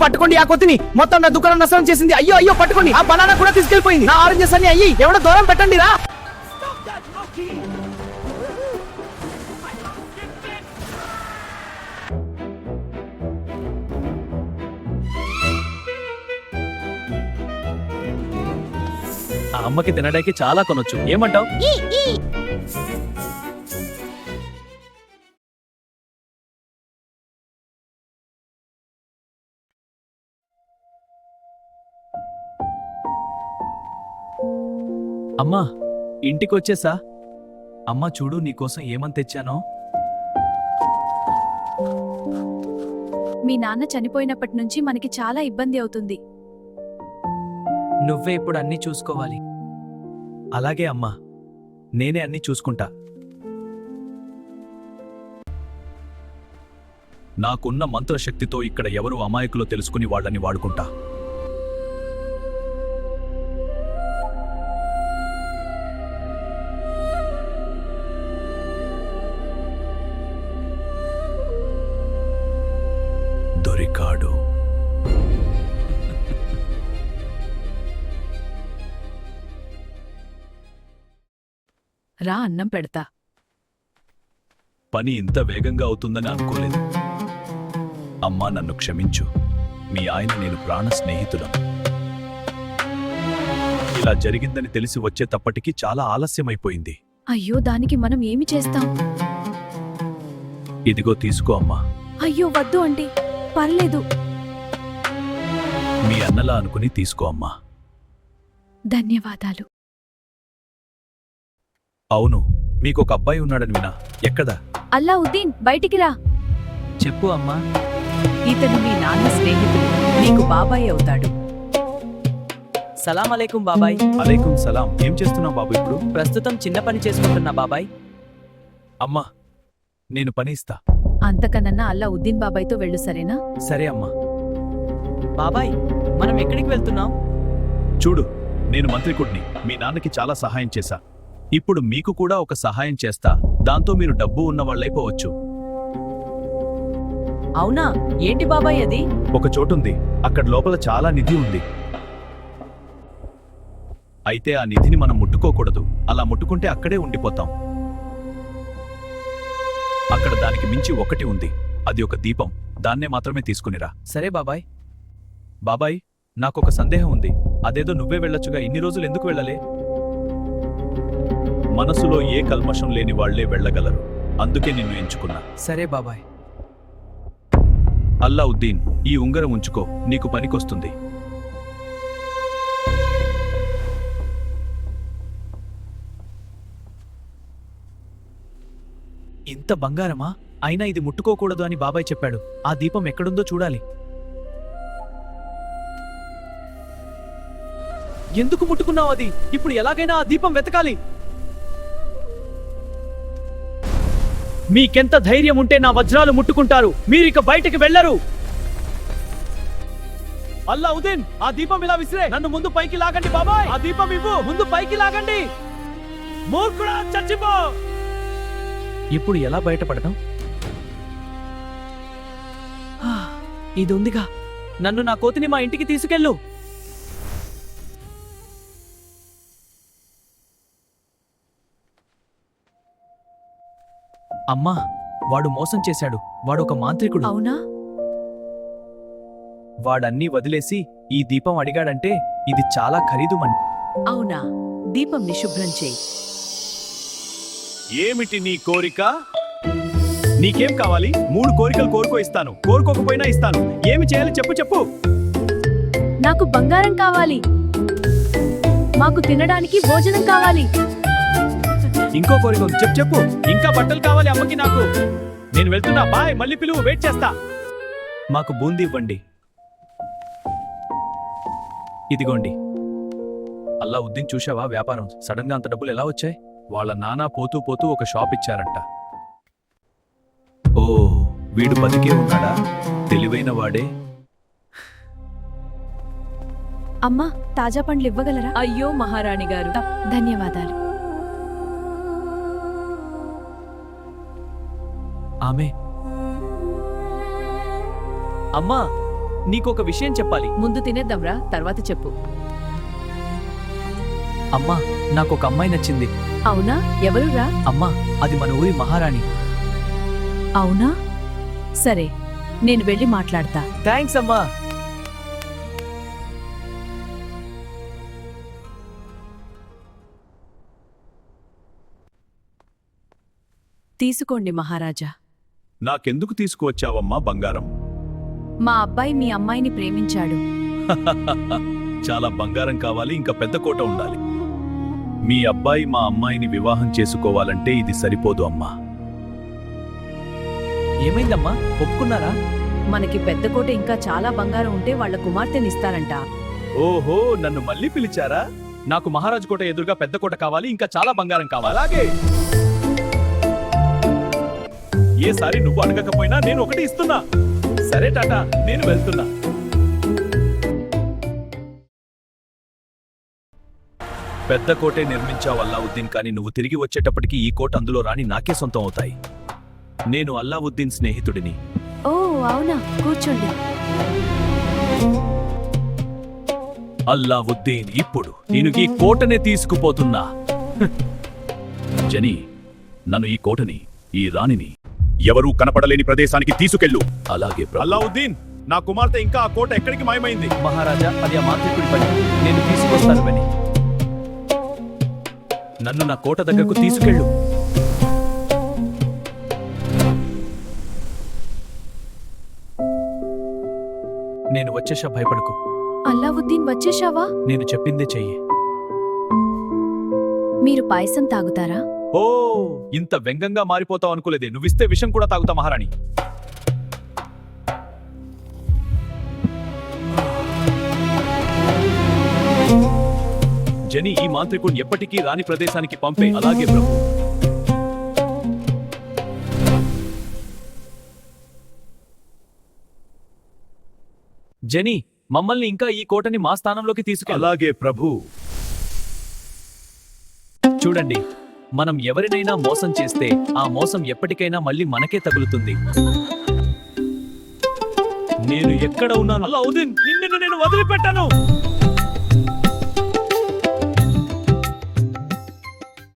పట్టుకోండి ఆ కొత్తిని, మొత్తం నా దుకాణం నష్టం చేసింది. అయ్యో అయ్యో పట్టుకోండి, ఆ బనానా కూడా తీసుకెళ్లిపోయింది. నా ఆరెంజెస్ అన్ని అయ్యి ఎవడో దూరం పెట్టండి రా. ఆ అమ్మకి తినడానికి చాలా కొనొచ్చు, ఏమంటావ్? అమ్మా, ఇంటికొచ్చేసా. అమ్మా చూడు, నీకోసం ఏమని తెచ్చానో. మీ నాన్న చనిపోయినప్పటి నుంచి మనకి చాలా ఇబ్బంది అవుతుంది. నువ్వే ఇప్పుడు అన్నీ చూసుకోవాలి. అలాగే అమ్మా, నేనే అన్నీ చూసుకుంటా. నాకున్న మంత్రశక్తితో ఇక్కడ ఎవరు అమాయకులో తెలుసుకుని వాళ్ళని వాడుకుంటా. దొరికాడు. రా, అన్నం పెడతా. పని ఇంత వేగంగా అవుతుందని అనుకోలేదు. అమ్మా, నన్ను క్షమించు. మీ ఆయన నేను ప్రాణ స్నేహితులం. ఇలా జరిగిందని తెలిసి వచ్చేటప్పటికి చాలా ఆలస్యమైపోయింది. అయ్యో, దానికి మనం ఏమి చేస్తాం? ఇదిగో తీసుకో అమ్మా. అయ్యో వద్దు అండి, పర్లేదు. మీ అన్నలా అనుకుని తీసుకో అమ్మా. ధన్యవాదాలు. అవును, మీకొక అబ్బాయి ఉన్నాడని వినా. ఎక్కడా? అల్లావుద్దీన్, బయటికి రా. చెప్పు అమ్మా. ఇతను మీ నాన్న స్నేహితుడు, నీకు బాబాయ్ అవుతాడు. సలాం అలైకుం బాబాయ్. అలైకుం సలాం. ఏం చేస్తున్నావు బాబు ఇప్పుడు? ప్రస్తుతం చిన్న పని చేసుకుంటున్నా బాబాయ్. అమ్మా, నేను పని ఇస్తా. అంతకనన్నా అల్లావుద్దీన్ బాబాయ్తో వెళ్ళు, సరేనా? సరే అమ్మా. బాబాయ్, మనం ఎక్కడికి వెళ్తున్నాం? చూడు, నేను మంత్రికుడిని. మీ నాన్నకి చాలా సహాయం చేశా. ఇప్పుడు మీకు కూడా ఒక సహాయం చేస్తా. దాంతో మీరు డబ్బు ఉన్నవాళ్ళైపోవచ్చు. అవునా? ఏంటి బాబాయ్ అది? ఒక చోటుంది, అక్కడ లోపల చాలా నిధి ఉంది. అయితే ఆ నిధిని మనం ముట్టుకోకూడదు. అలా ముట్టుకుంటే అక్కడే ఉండిపోతాం. అక్కడ దానికి మించి ఒకటి ఉంది. అది ఒక దీపం. దాన్నే మాత్రమే తీసుకునిరా. సరే బాబాయ్. బాబాయ్, నాకొక సందేహం ఉంది. అదేదో నువ్వే వెళ్ళొచ్చుగా, ఇన్ని రోజులు ఎందుకు వెళ్ళలే? మనసులో ఏ కల్మషం లేని వాళ్లే వెళ్ళగలరు. అందుకే నిన్ను ఎంచుకున్నా. సరే బాబాయ్. అల్లావుద్దీన్, ఈ ఉంగరం ఉంచుకో, నీకు పనికొస్తుంది. ఇంత బంగారమా? అయినా ఇది ముట్టుకోకూడదు అని బాబాయ్ చెప్పాడు. ఆ దీపం ఎక్కడుందో చూడాలి. ఎందుకు ముట్టుకున్నావు అది? ఇప్పుడు ఎలాగైనా ఆ దీపం వెతకాలి. మీకెంత ధైర్యం ఉంటే నా వజ్రాలు ముట్టుకుంటారు? మీరిక బయటకు వెళ్లరు. అల్లావుద్దీన్, ఆ దీపం ఇలా విసిరే. నన్ను ముందు పైకి లాగండి బాబాయ్. ఆ దీపం ఇవ్వు, ముందు పైకి లాగండి. మూర్ఖుడా, చచ్చిపో. ఇప్పుడు ఎలా బయటపడతాం? ఇది ఉందిగా. నన్ను, నా కోతిని మా ఇంటికి తీసుకెళ్ళు. అమ్మా, వాడు మోసం చేశాడు. వాడొక మాంత్రికుడు. అవునా? వాడన్నీ వదిలేసి ఈ దీపం అడిగాడంటే ఇది చాలా ఖరీదుమని. అవునా? దీపం నిశుభ్రం చేయి. ఏమిటి నీ కోరిక? నీకేం కావాలి? 3 కోరికలు కోరుకో, ఇస్తాను. కోరుకోకపోయినా ఇస్తాను. ఏమి చేయాలి చెప్పు చెప్పు. నాకు బంగారం కావాలి. మాకు తినడానికి భోజనం కావాలి. ఇంకో కోరిక ఉంది, చెప్పు చెప్పు. ఇంకా బట్టలు కావాలి అమ్మకి, నాకు. నేను వెళ్తున్నా, బాయ్. మళ్ళీ పిలువు, వెయిట్ చేస్తా. మాకు బూందీ ఇవ్వండి. ఇదిగోండి. అల్లావుద్దీన్, చూశావా వ్యాపారం? సడన్ గా అంత డబ్బులు ఎలా వచ్చాయి? వాళ్ళ నాన్న పోతూ పోతూ ఒక షాప్ ఇచ్చారంట. ఓ, వీడు బతికే ఉన్నాడా? తెలివైన వాడే. అమ్మా, తాజా పండ్లు ఇవ్వగలరా? అయ్యో మహారాణి గారు. ధన్యవాదాలు. ఆమె అమ్మా, నీకొక విషయం చెప్పాలి. ముందు తినేద్దాంరా, తర్వాత చెప్పు. అమ్మా, నాకొక అమ్మాయి నచ్చింది. అవునా? ఎవరురా? అమ్మా, అది మన ఊరి మహారాణి. అవునా? సరే, నేను వెళ్ళి మాట్లాడతా. థ్యాంక్స్ అమ్మా. తీసుకోండి మహారాజా. నాకెందుకు తీసుకువచ్చావమ్మా బంగారం? మా అబ్బాయి మీ అమ్మాయిని ప్రేమించాడు. చాలా బంగారం కావాలి, ఇంకా పెద్ద కోట ఉండాలి. మీ అబ్బాయి మా అమ్మాయిని వివాహం చేసుకోవాలంటే ఇది సరిపోదు అమ్మా. ఏమైందమ్మా, ఒప్పుకున్నారా? మనకి పెద్ద కోట ఇంకా చాలా బంగారం ఉంటే వాళ్ళ కుమార్తెనిస్తారంట. ఓహో, నన్ను మళ్ళీ పిలిచారా? నాకు మహారాజు కోట ఎదురుగా పెద్ద కోట కావాలి, ఇంకా చాలా బంగారం కావాలి. అలాగే ఏసారి నువ్వు అడగకపోయినా నేను ఒకటి ఇస్తున్నా. సరే టాటా, నేను వెళ్తున్నా. పెద్ద కోటే నిర్మించావు అల్లావుద్దీన్, కానీ నువ్వు తిరిగి వచ్చేటప్పటికి ఈ కోట అందులో రాని నాకే సొంతం అవుతాయి. నేను అల్లావుద్దీన్ స్నేహితుడిని. ఓ అవునా, కూర్చోండి. అల్లావుద్దీన్, ఇప్పుడు నేను ఈ కోటనే తీసుకుపోతున్నా. జనీ, నన్ను ఈ కోటని, ఈ రాణిని ఎవరూ కనపడలేని ప్రదేశానికి తీసుకెళ్ళు. అలాగే అల్లావుద్దీన్, నా కుమార్తె ఇంకా ఆ కోట ఎక్కడికి మాయమైంది? మహారాజా, అది ఆ మాంత్రికుడి పని. నేను తీసుకొస్తాను పని. నన్ను నా కోట దగ్గరకు తీసుకెళ్ళు. నేను వచ్చేసా, భయపడకు. అల్లావుద్దీన్ వచ్చేశావా? నేను చెప్పిందే చెయ్యి. మీరు పాయసం తాగుతారా? ఓ, ఇంత వ్యంగంగా మారిపోతావు అనుకోలేదే. నువ్విస్తే విషం కూడా తాగుతా మహారాణి. జని, ఈ మాంత్రికుడిని ఎప్పటికీ రాని ప్రదేశానికి పంపే. అలాగే ప్రభు. జెనీ, మమ్మల్ని ఇంకా ఈ కోటని మా స్థానంలోకి తీసుకెళ్ళ. అలాగే ప్రభు. చూడండి, మనం ఎవరినైనా మోసం చేస్తే ఆ మోసం ఎప్పటికైనా మళ్ళీ మనకే తగులుతుంది. నేను ఎక్కడ ఉన్నాను? అల్లావుద్దీన్, నిన్ను నేను వదిలిపెట్టాను.